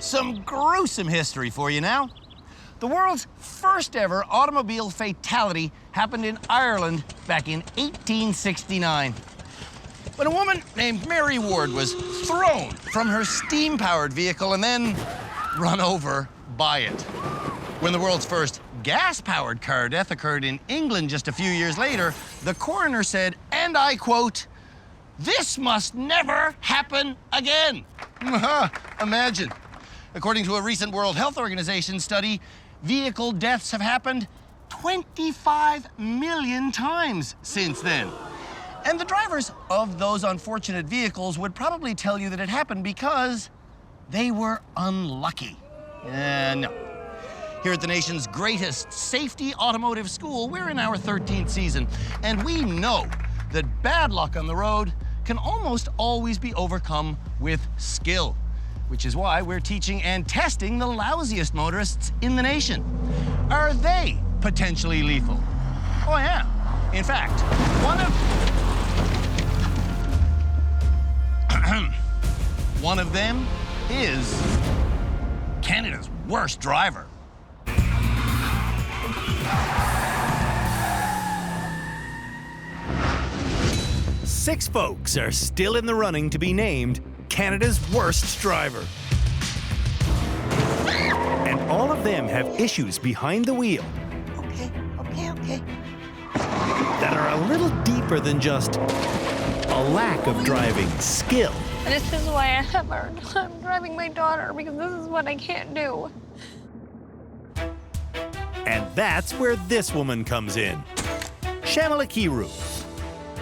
Some gruesome history for you now. The world's first ever automobile fatality happened in Ireland back in 1869. When a woman named Mary Ward was thrown from her steam-powered vehicle and then run over by it. When the world's first gas-powered car death occurred in England just a few years later, the coroner said, and I quote, "This must never happen again." Imagine. According to a recent World Health Organization study, vehicle deaths have happened 25 million times since then. And the drivers of those unfortunate vehicles would probably tell you that it happened because they were unlucky. No. Here at the nation's greatest safety automotive school, we're in our 13th season, and we know that bad luck on the road can almost always be overcome with skill, which is why we're teaching and testing the lousiest motorists in the nation. Are they potentially lethal? Oh, yeah. In fact, one of them is Canada's worst driver. Six folks are still in the running to be named Canada's worst driver. And all of them have issues behind the wheel. Okay. That are a little deeper than just a lack of driving skill. This is why I have a hard time driving my daughter, because this is what I can't do. And that's where this woman comes in. Shyamala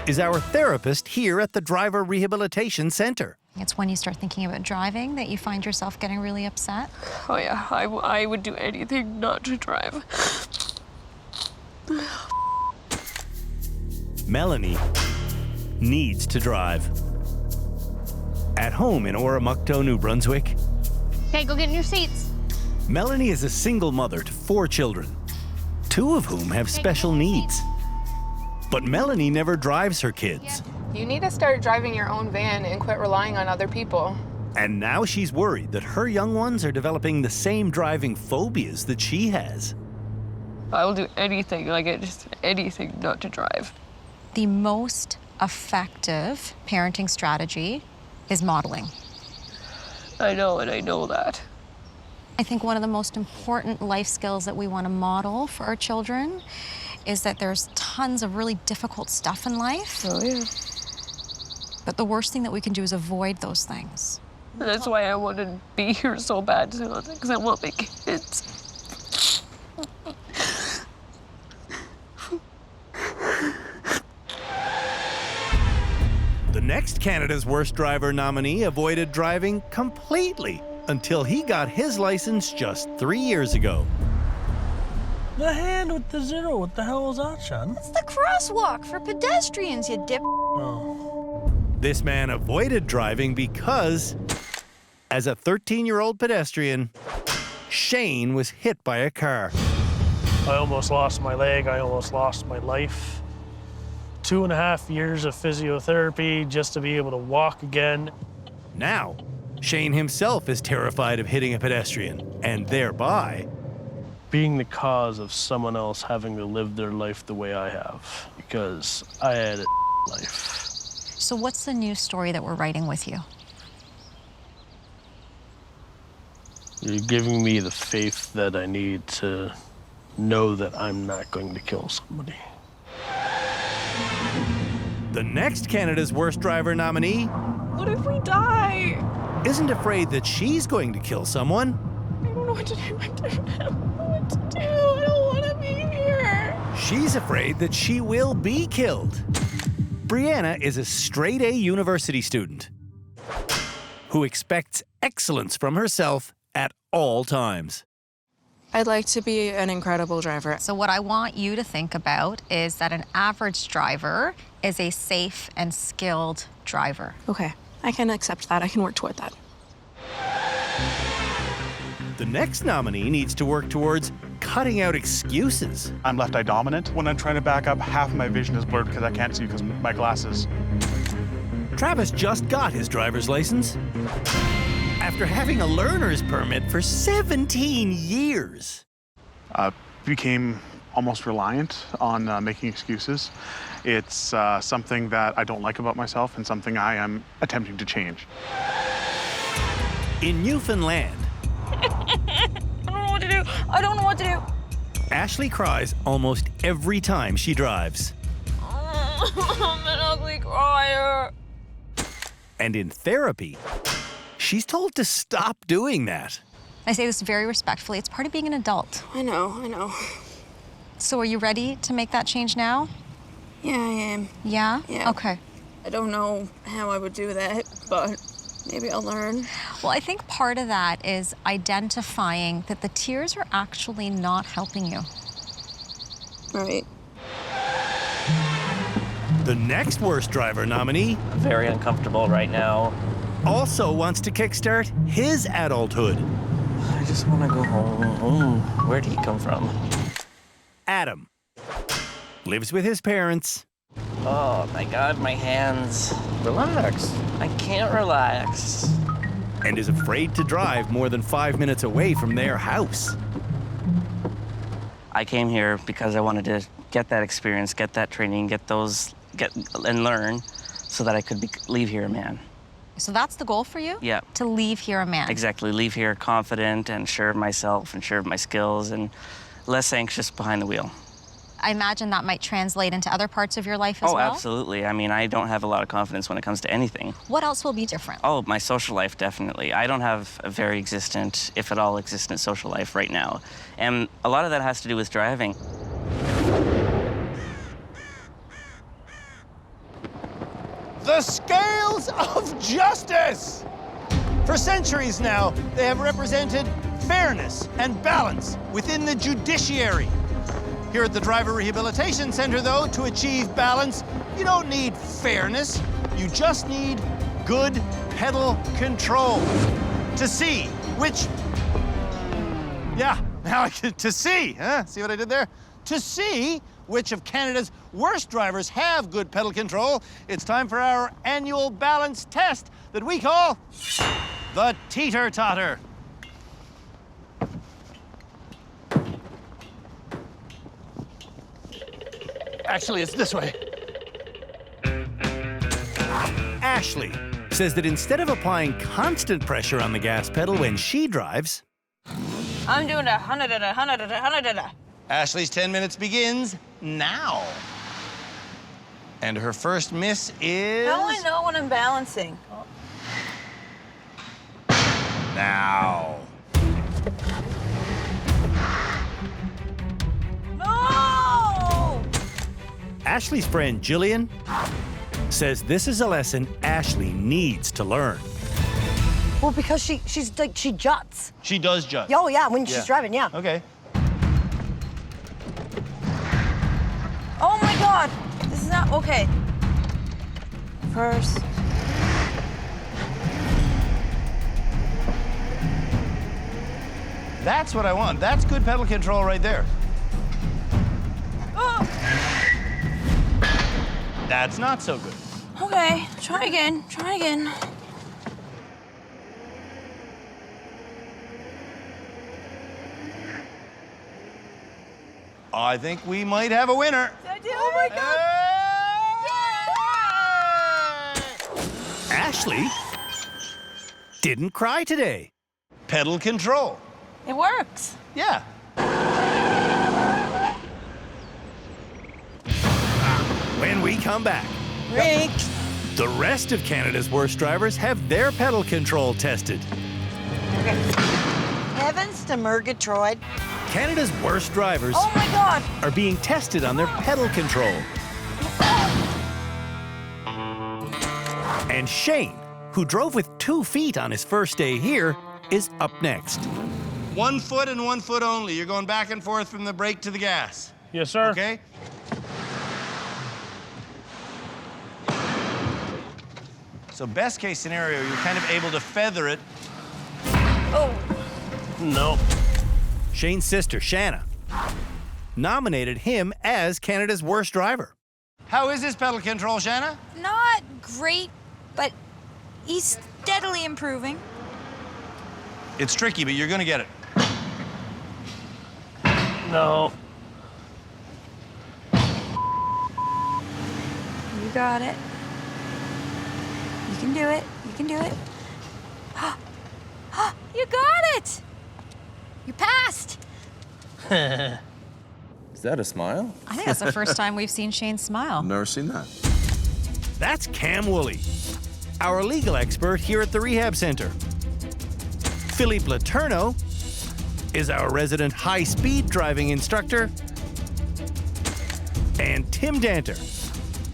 is our therapist here at the Driver Rehabilitation Center. It's when you start thinking about driving that you find yourself getting really upset. Oh yeah, I would do anything not to drive. Melanie needs to drive. At home in Oromocto, New Brunswick, Okay, go get in your seats. Melanie is a single mother to 4 children, 2 of whom have special needs. But Melanie never drives her kids. You need to start driving your own van and quit relying on other people. And now she's worried that her young ones are developing the same driving phobias that she has. I will do anything, just anything not to drive. The most effective parenting strategy is modeling. I know, and I know that. I think one of the most important life skills that we want to model for our children is that there's tons of really difficult stuff in life. Oh, yeah. But the worst thing that we can do is avoid those things. That's why I want to be here so bad, because I want my kids. The next Canada's Worst Driver nominee avoided driving completely until he got his license just 3 years ago. The hand with the 0, what the hell was that, Sean? It's the crosswalk for pedestrians, you dip. Oh. This man avoided driving because, as a 13-year-old pedestrian, Shane was hit by a car. I almost lost my leg, I almost lost my life. 2.5 years of physiotherapy just to be able to walk again. Now, Shane himself is terrified of hitting a pedestrian, and thereby being the cause of someone else having to live their life the way I have, because I had a life. So what's the news story that we're writing with you? You're giving me the faith that I need to know that I'm not going to kill somebody. the next Canada's Worst Driver nominee What if we die? isn't afraid that she's going to kill someone. I don't know what to do. I don't know what to do. I don't want to be here. She's afraid that she will be killed. Brianna is a straight-A university student who expects excellence from herself at all times. I'd like to be an incredible driver. So what I want you to think about is that an average driver is a safe and skilled driver. Okay, I can accept that. I can work toward that. The next nominee needs to work towards cutting out excuses. I'm left-eye dominant. When I'm trying to back up, half of my vision is blurred because I can't see because of my glasses. Travis just got his driver's license, after having a learner's permit for 17 years. Became almost reliant on making excuses. It's something that I don't like about myself and something I am attempting to change. In Newfoundland, I don't know what to do. I don't know what to do. Ashley cries almost every time she drives. I'm an ugly crier. And in therapy, she's told to stop doing that. I say this very respectfully. It's part of being an adult. I know. So are you ready to make that change now? Yeah, I am. Yeah? Yeah. Okay. I don't know how I would do that, but maybe I'll learn. Well, I think part of that is identifying that the tears are actually not helping you. Right. The next worst driver nominee Very uncomfortable right now. also wants to kickstart his adulthood. I just want to go home. Where'd he come from? Adam lives with his parents Oh my God, my hands. Relax. I can't relax. and is afraid to drive more than 5 minutes away from their house. I came here because I wanted to get that experience, get that training, and learn so that I could leave here a man. So that's the goal for you? Yeah. To leave here a man. Exactly. Leave here confident and sure of myself and sure of my skills and less anxious behind the wheel. I imagine that might translate into other parts of your life as Oh, well? absolutely. I mean, I don't have a lot of confidence when it comes to anything. What else will be different? Oh, my social life, definitely. I don't have a very existent, if at all existent, social life right now. And a lot of that has to do with driving. The scales of justice! For centuries now, they have represented fairness and balance within the judiciary. Here at the Driver Rehabilitation Center, though, to achieve balance, you don't need fairness. You just need good pedal control. To see which... Yeah, now I can... To see, huh? See what I did there? To see which of Canada's worst drivers have good pedal control, it's time for our annual balance test that we call the teeter-totter. Actually, it's this way. Ashley says that instead of applying constant pressure on the gas pedal when she drives, I'm doing 100 and 100 and 100 and Ashley's 10 minutes begins now. And her first miss is... How do I know when I'm balancing? Now. No! Ashley's friend Jillian says this is a lesson Ashley needs to learn. Well, because she juts. She does judge. Oh, yeah, when she's driving, yeah. Okay. Oh my God! This is not okay. First. That's what I want. That's good pedal control right there. Oh. That's not so good. Okay, try again. Try again. I think we might have a winner. Oh my God! Ashley didn't cry today. Pedal control. It works. Yeah. When we come back, Rick. the rest of Canada's worst drivers have their pedal control tested. Heavens to Murgatroyd. Canada's worst drivers Oh my God! are being tested on their pedal control. And Shane, who drove with 2 feet on his first day here, is up next. 1 foot and 1 foot only. You're going back and forth from the brake to the gas. Yes, sir. Okay? So best case scenario, you're kind of able to feather it. Oh. No. Shane's sister, Shanna, nominated him as Canada's worst driver. How is his pedal control, Shanna? Not great, but he's steadily improving. It's tricky, but you're gonna get it. No. You got it. You can do it. You can do it. You got it! You passed! Is that a smile? I think that's the first time we've seen Shane smile. Never seen that. That's Cam Woolley, our legal expert here at the Rehab Center. Philippe Laterno is our resident high-speed driving instructor. And Tim Danter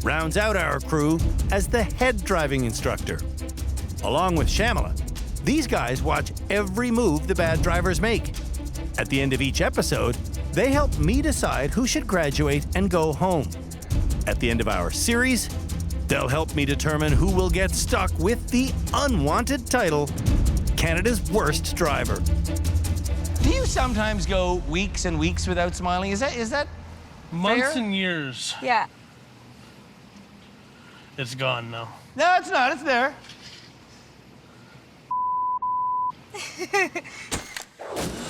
rounds out our crew as the head driving instructor. Along with Shyamala, these guys watch every move the bad drivers make. At the end of each episode, they help me decide who should graduate and go home. At the end of our series, they'll help me determine who will get stuck with the unwanted title, Canada's Worst Driver. Do you sometimes go weeks and weeks without smiling? Is that Months fair? and years. Yeah. It's gone now. No, it's not. It's there.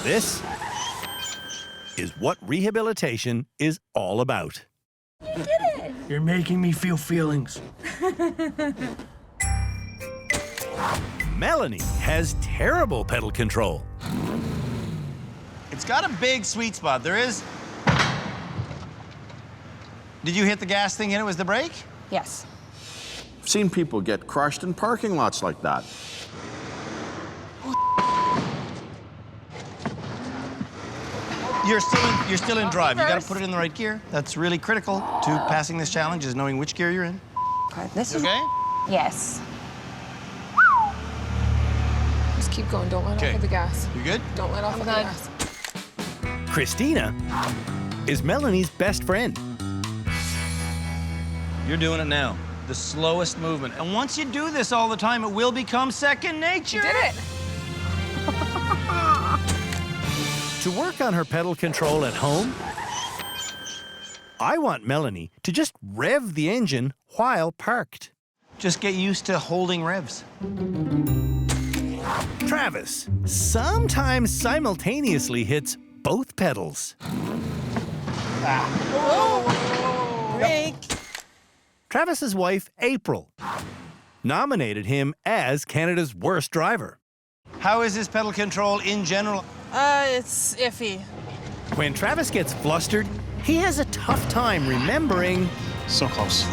This is what rehabilitation is all about. You did it! You're making me feel feelings. Melanie has terrible pedal control. It's got a big sweet spot. There is. Did you hit the gas thing and it was the brake? Yes. I've seen people get crushed in parking lots like that. You're still in drive. You got to put it in the right gear. That's really critical to passing this challenge, is knowing which gear you're in. Okay, this is... Okay? Yes. Just keep going. Don't let Okay. off of the gas. You good? Don't let off of the good. gas. Christina is Melanie's best friend. You're doing it now. The slowest movement. And once you do this all the time, it will become second nature. You did it. To work on her pedal control at home, I want Melanie to just rev the engine while parked. Just get used to holding revs. Travis sometimes simultaneously hits both pedals. Break. Travis's wife, April, nominated him as Canada's Worst Driver. How is his pedal control in general? It's iffy. When Travis gets flustered, he has a tough time remembering So close.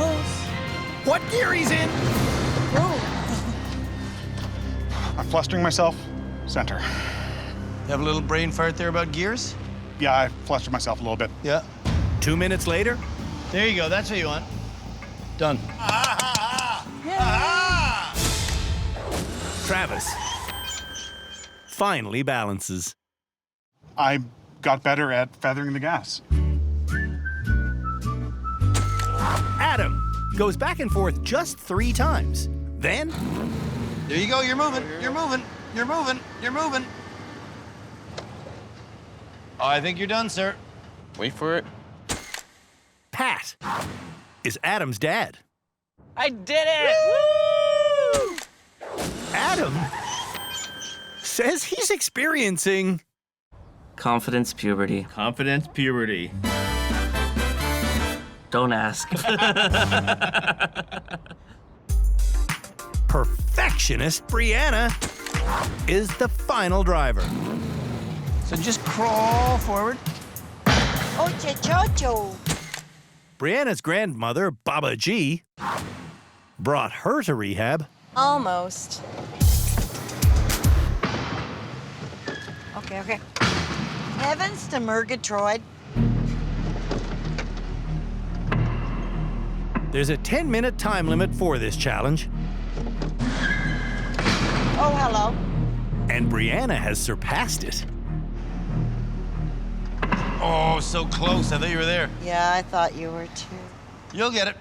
what gear he's in. I'm flustering myself. Center. You have a little brain fart there about gears? Yeah, I flustered myself a little bit. Yeah. 2 minutes later, There you go. That's what you want. Done. Travis finally balances. I got better at feathering the gas. Adam goes back and forth just 3 times. Then, There you go. You're moving. You're moving. You're moving. You're moving. Oh, I think you're done, sir. Wait for it. Pat is Adam's dad. I did it! Adam says he's experiencing Confidence puberty. Confidence puberty. Don't ask. perfectionist Brianna is the final driver. So just crawl forward. Ocho chocho. Brianna's grandmother, Baba G, brought her to rehab. Almost. Okay. Heavens to Murgatroyd. There's a 10-minute time limit for this challenge, Oh, hello. and Brianna has surpassed it. Oh, so close. I thought you were there. Yeah, I thought you were too. You'll get it.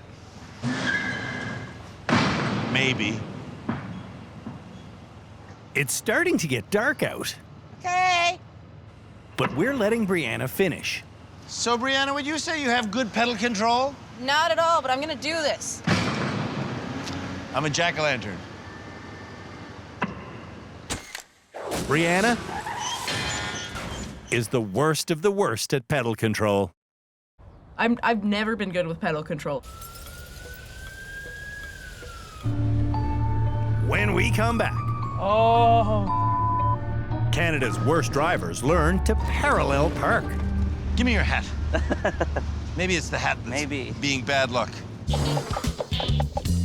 Maybe. It's starting to get dark out, Okay. but we're letting Brianna finish. So, Brianna, would you say you have good pedal control? Not at all, but I'm gonna do this. I'm a jack-o'-lantern. Brianna is the worst of the worst at pedal control. I've never been good with pedal control. When we come back, Canada's worst drivers learn to parallel park. Give me your hat. Maybe it's the hat that's Maybe. being bad luck.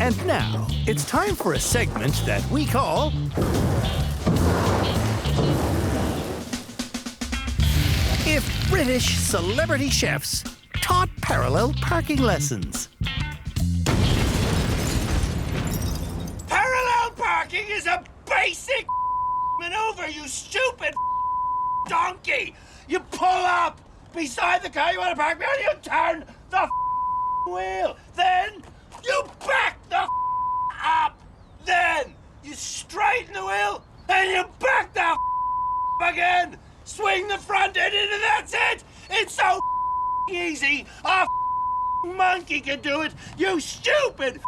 And now, it's time for a segment that we call If British Celebrity Chefs Taught Parallel Parking Lessons. Parallel parking is a basic maneuver, you stupid donkey! You pull up beside the car you want to park behind, you turn the wheel, then you back the up, then you straighten the wheel, and you back the again, swing the front end in, and that's it! It's so easy, a monkey can do it, you stupid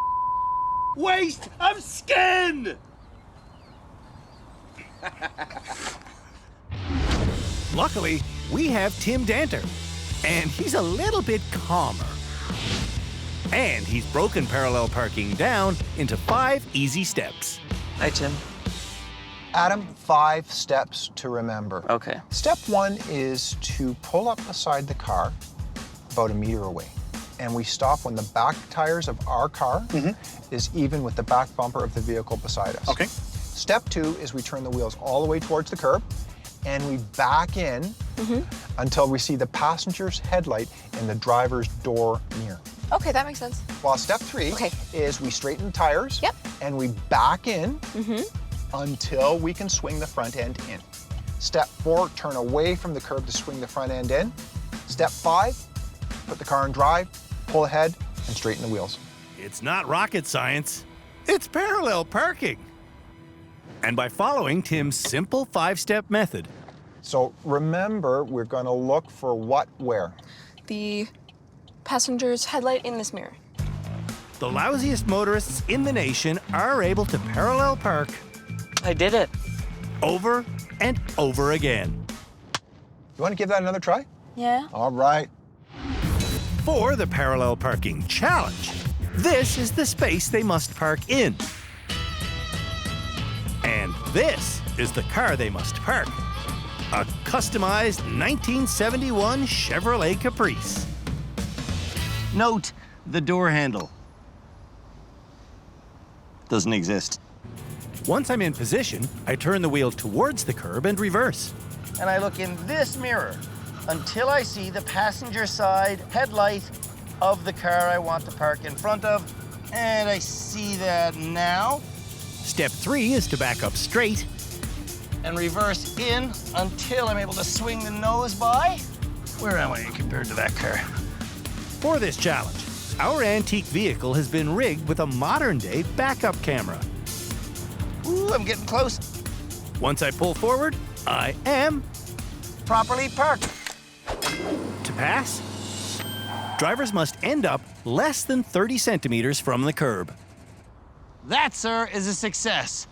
waste of skin! Luckily, we have Tim Danter, and he's a little bit calmer. And he's broken parallel parking down into 5 easy steps. Hi, Tim. Adam, 5 steps to remember. Okay. Step 1 is to pull up beside the car about 1 meter away. And we stop when the back tires of our car is even with the back bumper of the vehicle beside us. Okay. Step 2 is we turn the wheels all the way towards the curb and we back in until we see the passenger's headlight in the driver's door mirror. Okay, that makes sense. While step 3 is we straighten the tires and we back in until we can swing the front end in. Step 4, turn away from the curb to swing the front end in. Step 5, put the car in drive, pull ahead, and straighten the wheels. It's not rocket science, it's parallel parking. And by following Tim's simple 5-step method. So remember, we're going to look for what where? The passenger's headlight in this mirror. The lousiest motorists in the nation are able to parallel park. I did it. Over and over again. You want to give that another try? Yeah. All right. For the parallel parking challenge, this is the space they must park in. And this is the car they must park. A customized 1971 Chevrolet Caprice. Note the door handle. Doesn't exist. Once I'm in position, I turn the wheel towards the curb and reverse. And I look in this mirror until I see the passenger side headlight of the car I want to park in front of. And I see that now. Step 3 is to back up straight and reverse in until I'm able to swing the nose by. Where am I compared to that car? For this challenge, our antique vehicle has been rigged with a modern-day backup camera. Ooh, I'm getting close. Once I pull forward, I am properly parked. To pass, drivers must end up less than 30 centimeters from the curb. That, sir, is a success.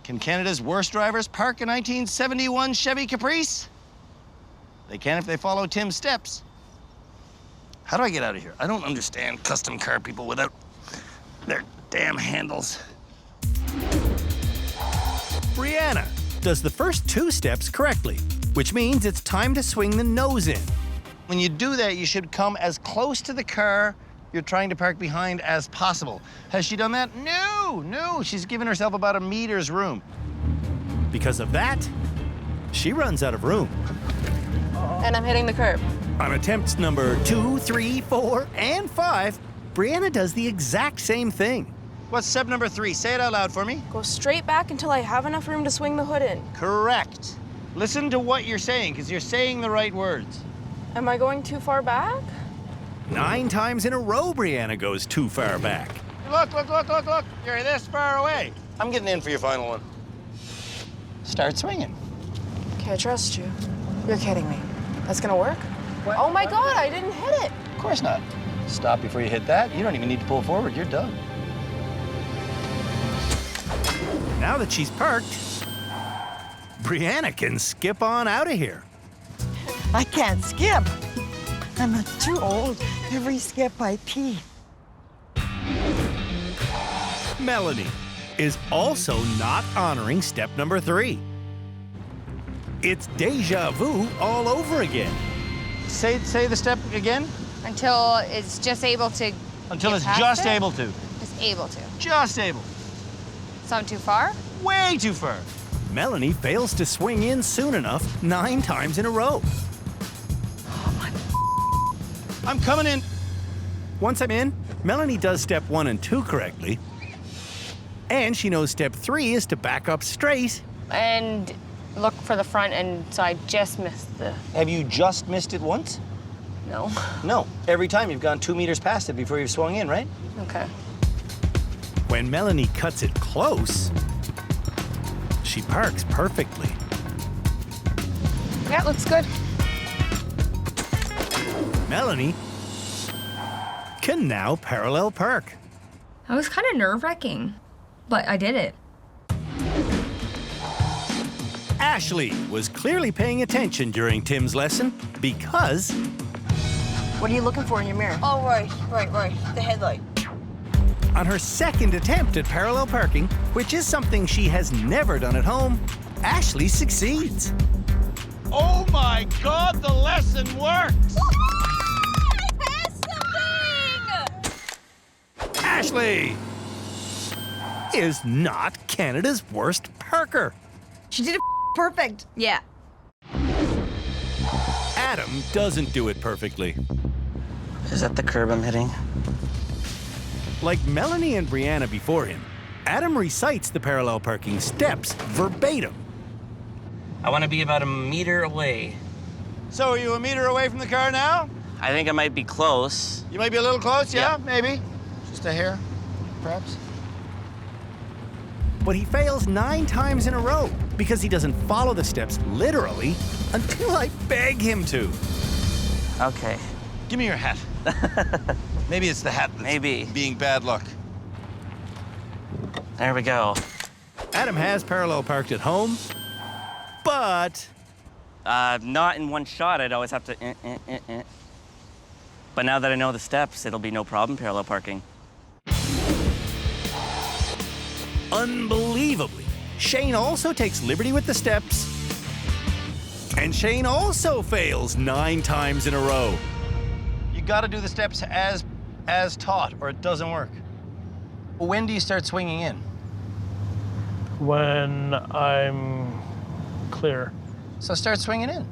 Can Canada's worst drivers park a 1971 Chevy Caprice? They can if they follow Tim's steps. How do I get out of here? I don't understand custom car people without their damn handles. Brianna does the first 2 steps correctly, which means it's time to swing the nose in. When you do that, you should come as close to the car you're trying to park behind as possible. Has she done that? No, she's given herself about 1 meter's room. Because of that, she runs out of room. And I'm hitting the curb. On attempts number 2, 3, 4, and 5, Brianna does the exact same thing. What's step number 3? Say it out loud for me. Go straight back until I have enough room to swing the hood in. Correct. Listen to what you're saying, because you're saying the right words. Am I going too far back? 9 times in a row, Brianna goes too far back. Look. You're this far away. I'm getting in for your final one. Start swinging. Okay, I trust you. You're kidding me. That's gonna work? Oh my God, I didn't hit it. Of course not. Stop before you hit that. You don't even need to pull forward. You're done. Now that she's parked, Brianna can skip on out of here. I can't skip. I'm too old. Every skip I pee. Melanie is also not honoring step number 3. It's deja vu all over again. Say the step again. Until it's just able to. Until get it's past just it? able to. Just able to. Just able. Some too far? Way too far. Melanie fails to swing in soon enough 9 times in a row. I'm coming in. Once I'm in, Melanie does step 1 and 2 correctly. And she knows step 3 is to back up straight. And look for the front, and so I just missed the. Have you just missed it once? No. No. Every time you've gone 2 meters past it before you've swung in, right? Okay. When Melanie cuts it close, she parks perfectly. Yeah, looks good. Melanie can now parallel park. That was kind of nerve-wracking, but I did it. Ashley was clearly paying attention during Tim's lesson because What are you looking for in your mirror? Oh, right. The headlight. on her second attempt at parallel parking, which is something she has never done at home, Ashley succeeds. Oh my God, the lesson worked! Ashley is not Canada's worst parker. She did it perfect. Yeah. Adam doesn't do it perfectly. Is that the curb I'm hitting? Like Melanie and Brianna before him, Adam recites the parallel parking steps verbatim. I want to be about a meter away. So are you a meter away from the car now? I think I might be close. You might be a little close, yeah? Maybe. Just a hair, perhaps. But he fails 9 times in a row because he doesn't follow the steps literally until I beg him to. Okay. Give me your hat. Maybe it's the hat that's being bad luck. There we go. Adam has parallel parked at home, but not in one shot. I'd always have to. But now that I know the steps, it'll be no problem parallel parking. Unbelievably, Shane also takes liberty with the steps. And Shane also fails 9 times in a row. You gotta do the steps as taught, or it doesn't work. When do you start swinging in? When I'm clear. So start swinging in.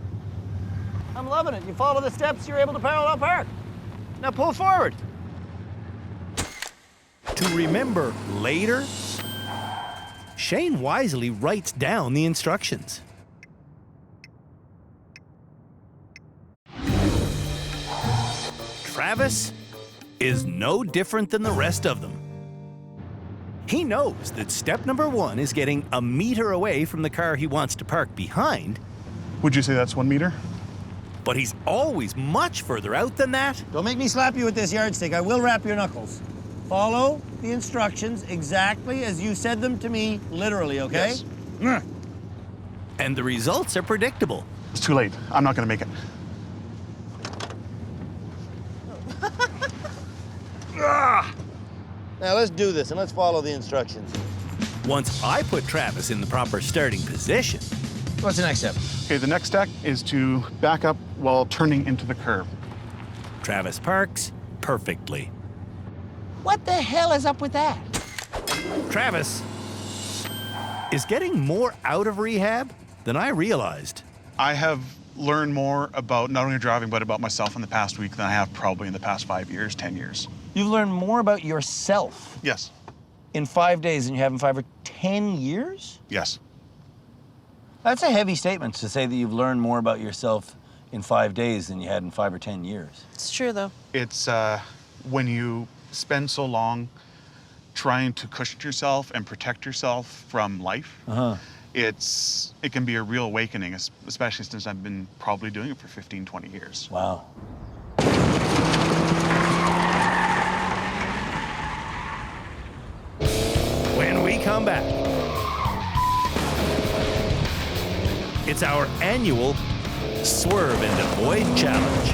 I'm loving it. You follow the steps, you're able to parallel park. Now pull forward. To remember later, Shane wisely writes down the instructions. Travis is no different than the rest of them. He knows that step number 1 is getting a meter away from the car he wants to park behind. Would you say that's 1 meter? But he's always much further out than that. Don't make me slap you with this yardstick. I will wrap your knuckles. Follow the instructions exactly as you said them to me, literally, okay? Yes. And the results are predictable. It's too late. I'm not going to make it. Now let's do this and let's follow the instructions. Once I put Travis in the proper starting position. What's the next step? Okay, the next step is to back up while turning into the curb. Travis parks perfectly. What the hell is up with that? Travis is getting more out of rehab than I realized. I have learned more about not only driving, but about myself in the past week than I have probably in the past 5 years, 10 years. You've learned more about yourself Yes. in 5 days than you have in 5 or 10 years? Yes. That's a heavy statement to say that you've learned more about yourself in 5 days than you had in 5 or 10 years. It's true, though. It's when you spend so long trying to cushion yourself and protect yourself from life, it can be a real awakening, especially since I've been probably doing it for 15, 20 years. Wow. When we come back, It's our annual Swerve and Avoid Challenge.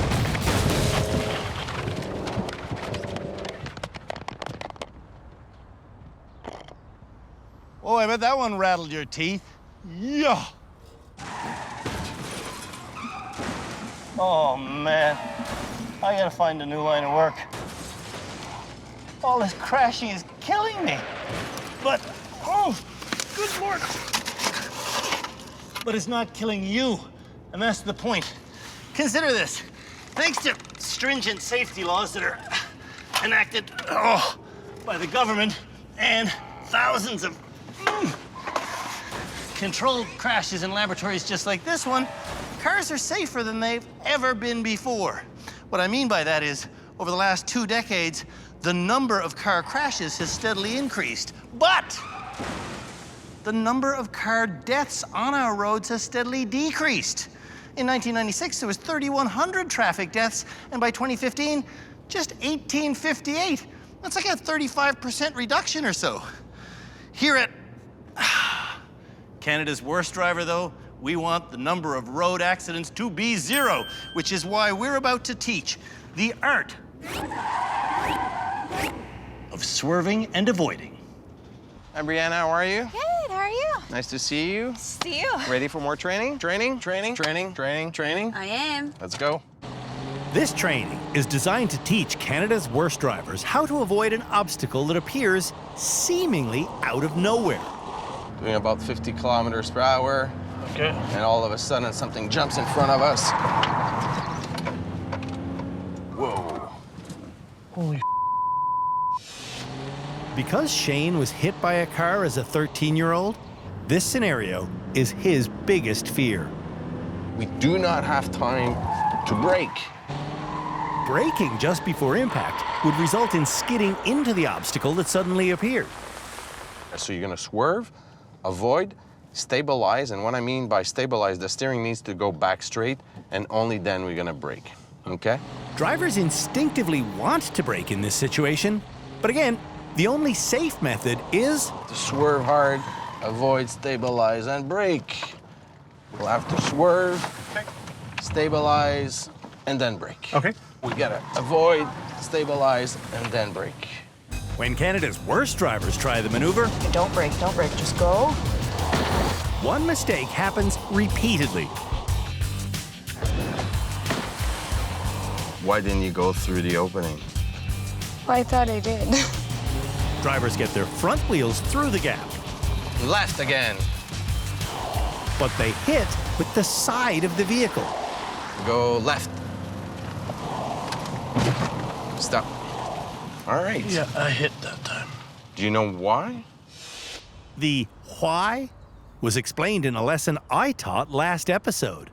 Oh, I bet that one rattled your teeth. Yeah. Oh, man. I gotta find a new line of work. All this crashing is killing me. But, oh, good Lord. But it's not killing you, and that's the point. Consider this. Thanks to stringent safety laws that are enacted by the government and thousands of controlled crashes in laboratories just like this one, cars are safer than they've ever been before. What I mean by that is, over the last 2 decades, the number of car crashes has steadily increased. But the number of car deaths on our roads has steadily decreased. In 1996, there was 3,100 traffic deaths, and by 2015, just 1,858. That's like a 35% reduction or so. Here at Canada's Worst Driver, though, we want the number of road accidents to be 0, which is why we're about to teach the art of swerving and avoiding. Hi, Brianna, how are you? Good, how are you? Nice to see you. See you. Ready for more training? Training? I am. Let's go. This training is designed to teach Canada's worst drivers how to avoid an obstacle that appears seemingly out of nowhere. Doing about 50 kilometers per hour. Okay. And all of a sudden, something jumps in front of us. Whoa. Holy. Because Shane was hit by a car as a 13-year-old, this scenario is his biggest fear. We do not have time to brake. Braking just before impact would result in skidding into the obstacle that suddenly appeared. So you're gonna swerve, avoid, stabilize, and what I mean by stabilize, the steering needs to go back straight, and only then we're gonna brake, okay? Drivers instinctively want to brake in this situation, but again, the only safe method is to swerve hard, avoid, stabilize, and brake. We'll have to swerve, stabilize, and then brake. Okay. We gotta avoid, stabilize, and then brake. When Canada's worst drivers try the maneuver, Don't brake, just go. one mistake happens repeatedly. Why didn't you go through the opening? I thought I did. Drivers get their front wheels through the gap, Left again. but they hit with the side of the vehicle. Go left. Stop. All right. Yeah, I hit that time. Do you know why? The why was explained in a lesson I taught last episode.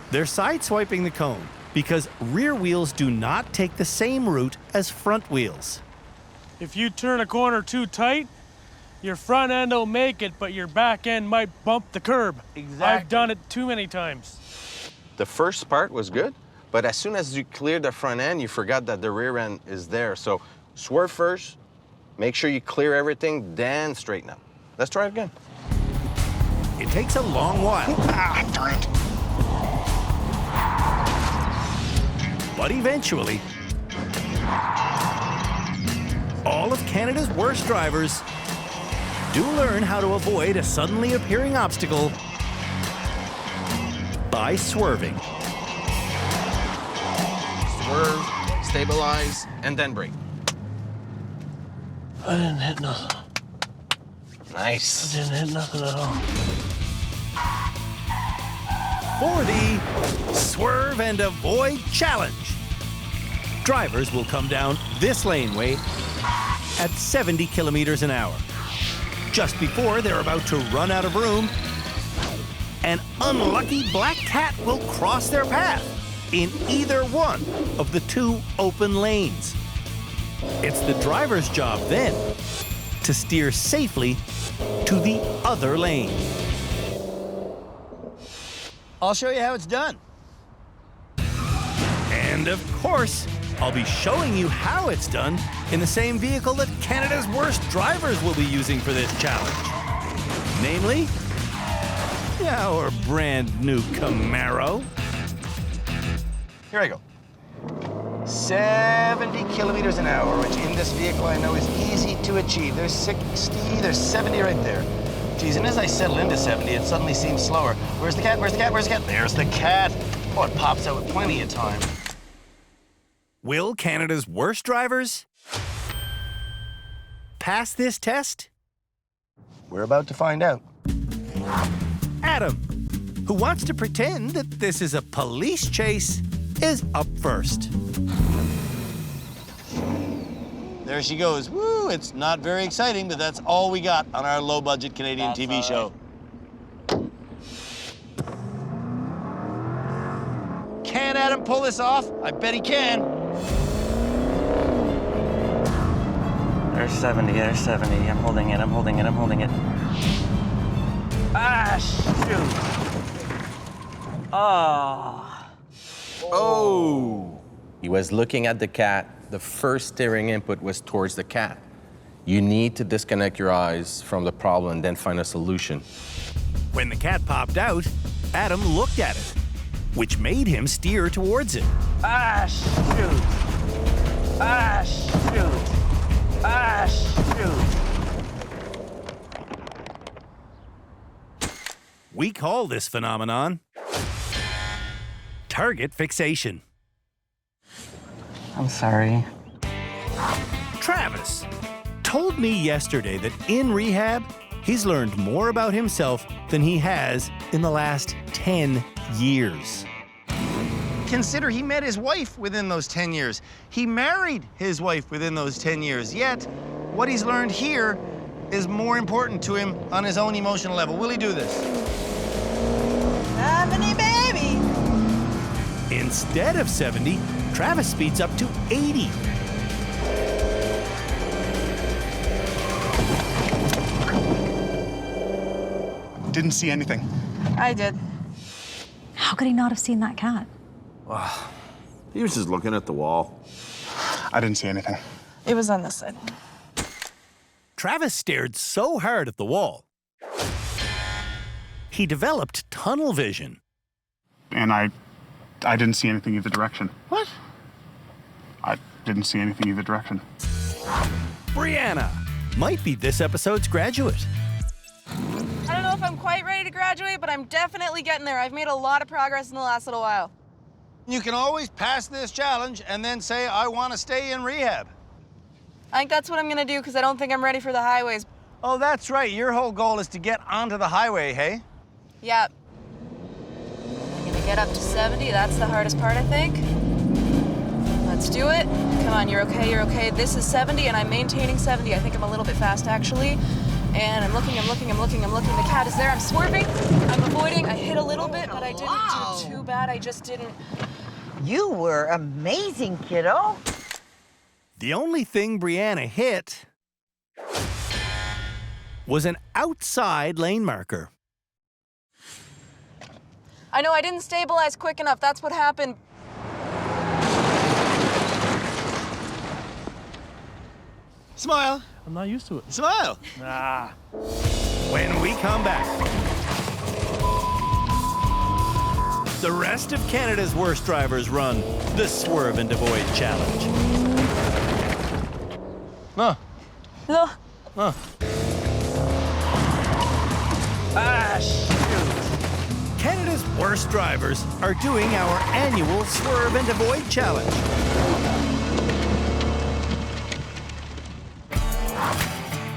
They're sideswiping the cone because rear wheels do not take the same route as front wheels. If you turn a corner too tight, your front end will make it, but your back end might bump the curb. Exactly. I've done it too many times. The first part was good, but as soon as you clear the front end, you forgot that the rear end is there. So swerve first, make sure you clear everything, then straighten up. Let's try it again. It takes a long while. Darn it. But eventually, all of Canada's worst drivers do learn how to avoid a suddenly appearing obstacle by swerving. Swerve, stabilize, and then brake. I didn't hit nothing. Nice. I didn't hit nothing at all. For the Swerve and Avoid Challenge, drivers will come down this laneway at 70 kilometers an hour. Just before they're about to run out of room, an unlucky black cat will cross their path in either one of the 2 open lanes. It's the driver's job then to steer safely to the other lane. I'll show you how it's done. And of course, I'll be showing you how it's done in the same vehicle that Canada's worst drivers will be using for this challenge. Namely, our brand new Camaro. Here I go. 70 kilometers an hour, which in this vehicle I know is easy to achieve. There's 60, there's 70 right there. Geez, and as I settle into 70, it suddenly seems slower. Where's the cat? Where's the cat? Where's the cat? There's the cat. Oh, it pops out with plenty of time. Will Canada's worst drivers pass this test? We're about to find out. Adam, who wants to pretend that this is a police chase, is up first. There she goes. Woo, it's not very exciting, but that's all we got on our low-budget Canadian TV show. Can Adam pull this off? I bet he can. There's 70, there's 70. I'm holding it, I'm holding it, I'm holding it. Ah, shoot. Oh. Oh. He was looking at the cat. The first steering input was towards the cat. You need to disconnect your eyes from the problem and then find a solution. When the cat popped out, Adam looked at it, which made him steer towards it. Ah, shoot. Ah, shoot. Ah, shoot. We call this phenomenon target fixation. I'm sorry. Travis told me yesterday that in rehab, he's learned more about himself than he has in the last 10 years. Consider he met his wife within those 10 years. He married his wife within those 10 years. Yet, what he's learned here is more important to him on his own emotional level. Will he do this? 70, baby! Instead of 70, Travis speeds up to 80. Didn't see anything. I did. How could he not have seen that cat? He was just looking at the wall. I didn't see anything. It was on this side. Travis stared so hard at the wall, he developed tunnel vision. And I didn't see anything either direction. What? I didn't see anything either direction. Brianna might be this episode's graduate. I don't know if I'm quite ready to graduate, but I'm definitely getting there. I've made a lot of progress in the last little while. You can always pass this challenge and then say, I want to stay in rehab. I think that's what I'm gonna do because I don't think I'm ready for the highways. Oh, that's right. Your whole goal is to get onto the highway, hey? Yep. I'm gonna get up to 70. That's the hardest part, I think. Let's do it. Come on, you're okay, you're okay. This is 70 and I'm maintaining 70. I think I'm a little bit fast, actually. And I'm looking. The cat is there. I'm swerving. I'm avoiding. I hit a little bit, but I didn't do too bad. I just didn't. You were amazing, kiddo. The only thing Brianna hit was an outside lane marker. I know I didn't stabilize quick enough. That's what happened. Smile. I'm not used to it. Smile. Ah. When we come back, the rest of Canada's worst drivers run the Swerve and Avoid Challenge. No. No. No. Ah, shoot. Canada's worst drivers are doing our annual Swerve and Avoid Challenge.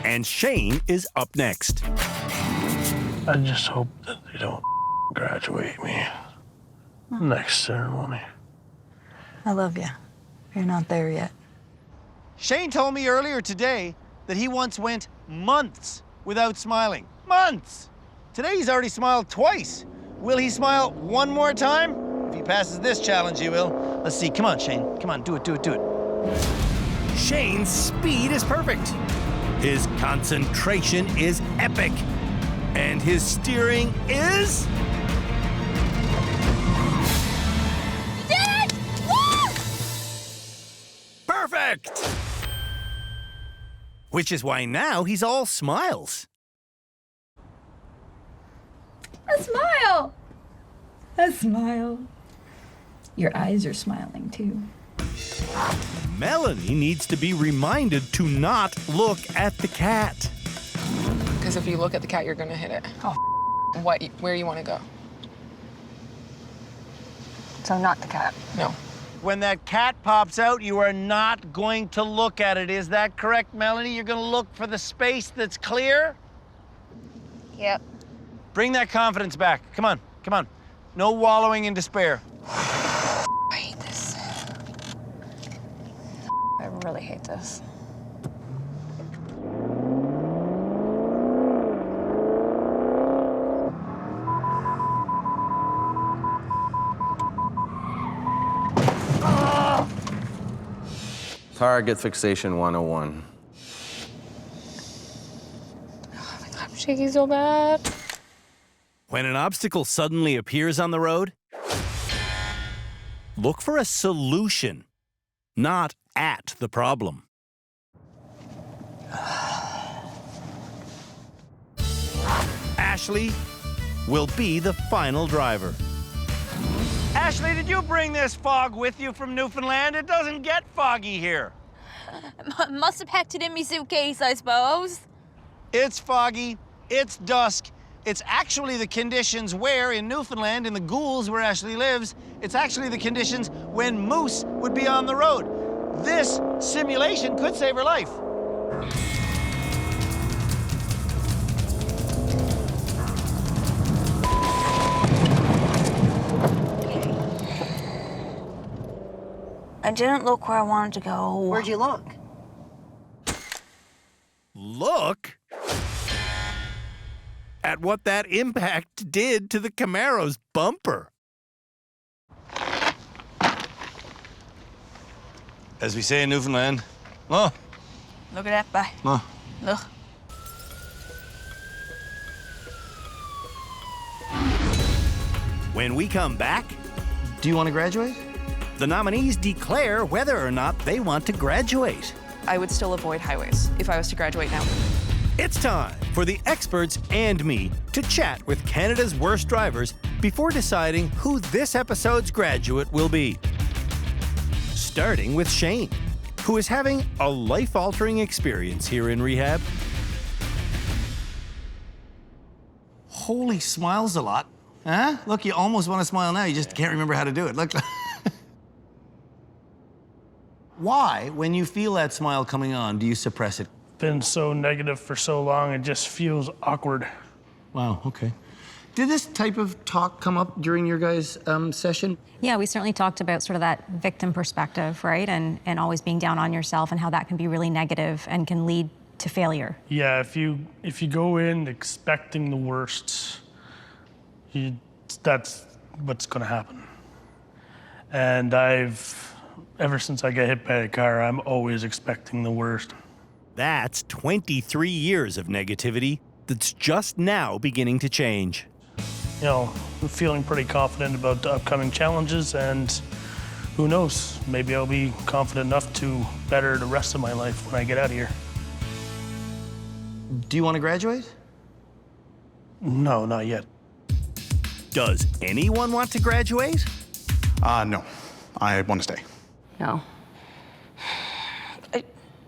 And Shane is up next. I just hope that they don't graduate me. Next ceremony. I love you. You're not there yet. Shane told me earlier today that he once went months without smiling. Months! Today he's already smiled twice. Will he smile one more time? If he passes this challenge, he will. Let's see. Come on, Shane. Come on, do it, do it, do it. Shane's speed is perfect. His concentration is epic. And his steering is... You did it! Woo! perfect! Which is why now he's all smiles. A smile! A smile. Your eyes are smiling too. Melanie needs to be reminded to not look at the cat. Because if you look at the cat, you're gonna hit it. Oh, where you want to go? So not the cat. No. When that cat pops out, you are not going to look at it. Is that correct, Melanie? You're going to look for the space that's clear? Yep. Bring that confidence back. Come on, come on. No wallowing in despair. I hate this. I really hate this. Target fixation 101. I'm shaking so bad. When an obstacle suddenly appears on the road, look for a solution, not at the problem. Ashley will be the final driver. Ashley, did you bring this fog with you from Newfoundland? It doesn't get foggy here. Must have packed it in my suitcase, I suppose. It's foggy, it's dusk. It's actually the conditions where, in Newfoundland, in the ghouls where Ashley lives, it's actually the conditions when moose would be on the road. This simulation could save her life. I didn't look where I wanted to go. Where'd you look? Look at what that impact did to the Camaro's bumper. As we say in Newfoundland, oh. Look at that, bye. Oh. Look. When we come back, do you want to graduate? The nominees declare whether or not they want to graduate. I would still avoid highways if I was to graduate now. It's time for the experts and me to chat with Canada's worst drivers before deciding who this episode's graduate will be. Starting with Shane, who is having a life-altering experience here in rehab. Holy smiles a lot. Huh? Look, you almost want to smile now. You just can't remember how to do it. Look. Why, when you feel that smile coming on, do you suppress it? Been so negative for so long, it just feels awkward. Wow, okay. Did this type of talk come up during your guys' session? Yeah, we certainly talked about sort of that victim perspective, right? And always being down on yourself and how that can be really negative and can lead to failure. Yeah, if you go in expecting the worst, that's what's gonna happen. And ever since I got hit by a car, I'm always expecting the worst. That's 23 years of negativity that's just now beginning to change. You know, I'm feeling pretty confident about the upcoming challenges, and who knows, maybe I'll be confident enough to better the rest of my life when I get out of here. Do you want to graduate? No, not yet. Does anyone want to graduate? No. I want to stay. No.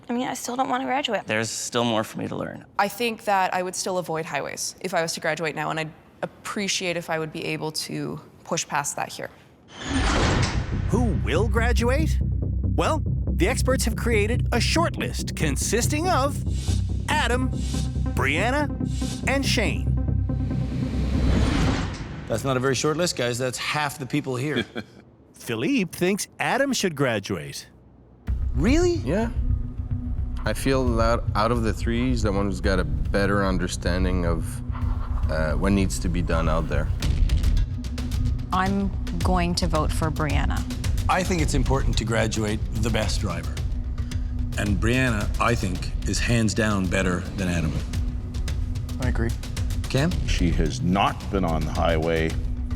I mean, I still don't want to graduate. There's still more for me to learn. I think that I would still avoid highways if I was to graduate now, and I'd appreciate if I would be able to push past that here. Who will graduate? Well, the experts have created a short list consisting of Adam, Brianna, and Shane. That's not a very short list, guys. That's half the people here. Philippe thinks Adam should graduate. Really? Yeah. I feel that out of the three, he's the one who's got a better understanding of what needs to be done out there. I'm going to vote for Brianna. I think it's important to graduate the best driver. And Brianna, I think, is hands down better than Adam. I agree. Cam? She has not been on the highway.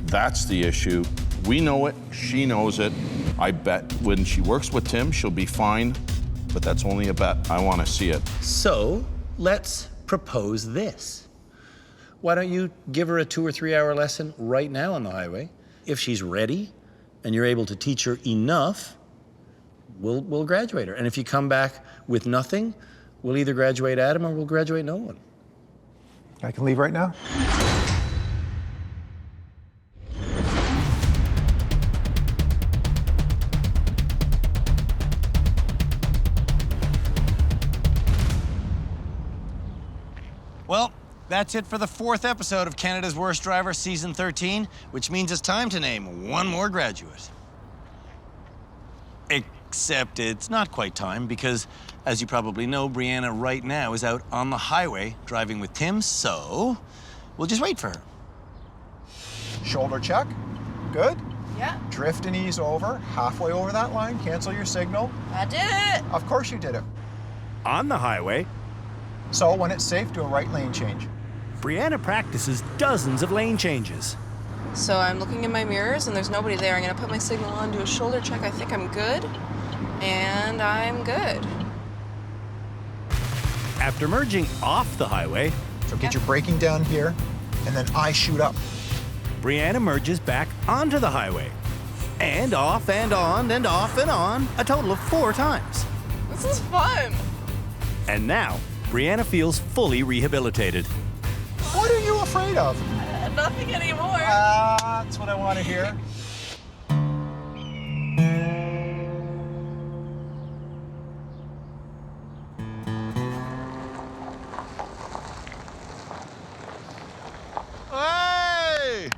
That's the issue. We know it. She knows it. I bet when she works with Tim, she'll be fine. But that's only a bet. I want to see it. So, let's propose this. Why don't you give her a 2 or 3 hour lesson right now on the highway? If she's ready and you're able to teach her enough, we'll graduate her. And if you come back with nothing, we'll either graduate Adam or we'll graduate no one. I can leave right now? Well, that's it for the 4th episode of Canada's Worst Driver, Season 13, which means it's time to name one more graduate. Except it's not quite time because, as you probably know, Brianna right now is out on the highway driving with Tim, so we'll just wait for her. Shoulder check. Good. Yeah. Drift and ease over. Halfway over that line, cancel your signal. I did it. Of course you did it. On the highway, so when it's safe, do a right lane change. Brianna practices dozens of lane changes. So I'm looking in my mirrors and there's nobody there. I'm gonna put my signal on, do a shoulder check. I think I'm good. And I'm good. After merging off the highway, so get your braking down here, and then I shoot up. Brianna merges back onto the highway. And off and on and off and on, a total of 4 times. This is fun. And now, Brianna feels fully rehabilitated. What are you afraid of? Nothing anymore. That's what I want to hear. Hey!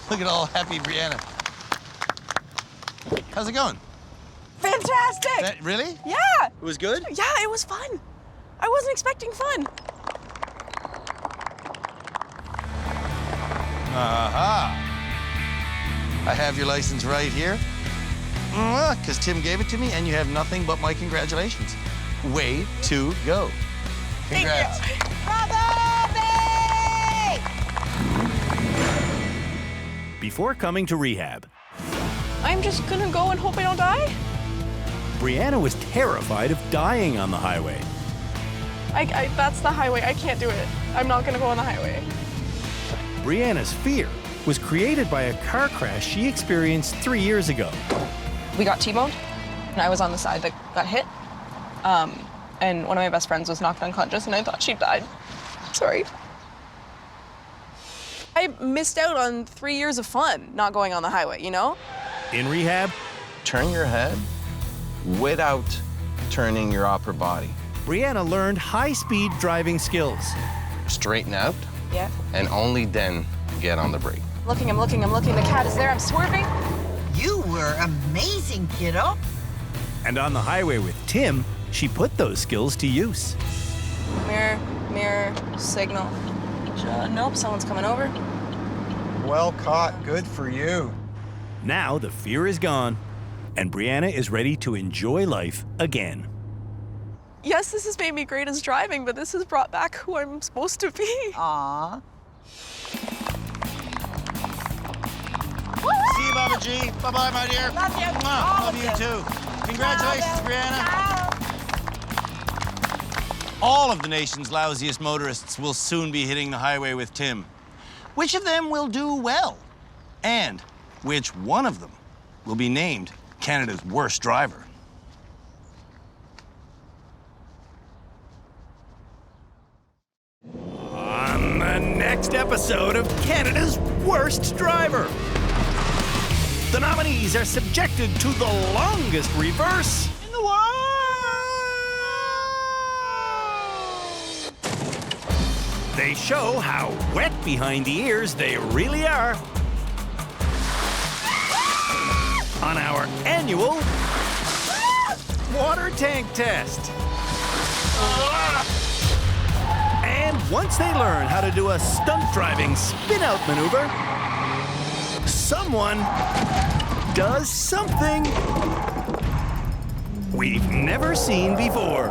Look at all happy Brianna. How's it going? Fantastic! Really? Yeah! It was good? Yeah, it was fun. I wasn't expecting fun. Aha! I have your license right here. Because Tim gave it to me, and you have nothing but my congratulations. Way to go. Congrats. Before coming to rehab, I'm just gonna go and hope I don't die? Brianna was terrified of dying on the highway. That's the highway. I can't do it. I'm not gonna go on the highway. Brianna's fear was created by a car crash she experienced 3 years ago. We got T-boned, and I was on the side that got hit. And one of my best friends was knocked unconscious, and I thought she died. Sorry. I missed out on 3 years of fun not going on the highway, you know? In rehab, turn your head without turning your upper body. Brianna learned high-speed driving skills. Straighten out, Yeah. and only then get on the brake. I'm looking. The cat is there. I'm swerving. You were amazing, kiddo. And on the highway with Tim, she put those skills to use. Mirror, signal. Nope, someone's coming over. Well caught. Good for you. Now the fear is gone, and Brianna is ready to enjoy life again. Yes, this has made me great as driving, but this has brought back who I'm supposed to be. Aw. See you, Baba G. Bye-bye, my dear. Love you. Mwah. Love you, too. Congratulations, Brianna. All of the nation's lousiest motorists will soon be hitting the highway with Tim. Which of them will do well? And which one of them will be named Canada's worst driver? On the next episode of Canada's Worst Driver, the nominees are subjected to the longest reverse in the world. They show how wet behind the ears they really are on our annual water tank test. And once they learn how to do a stunt driving spin-out maneuver, someone does something we've never seen before.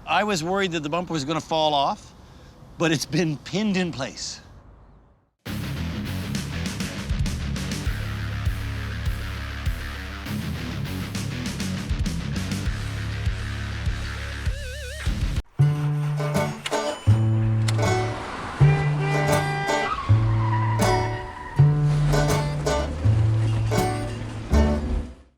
I was worried that the bumper was going to fall off, but it's been pinned in place.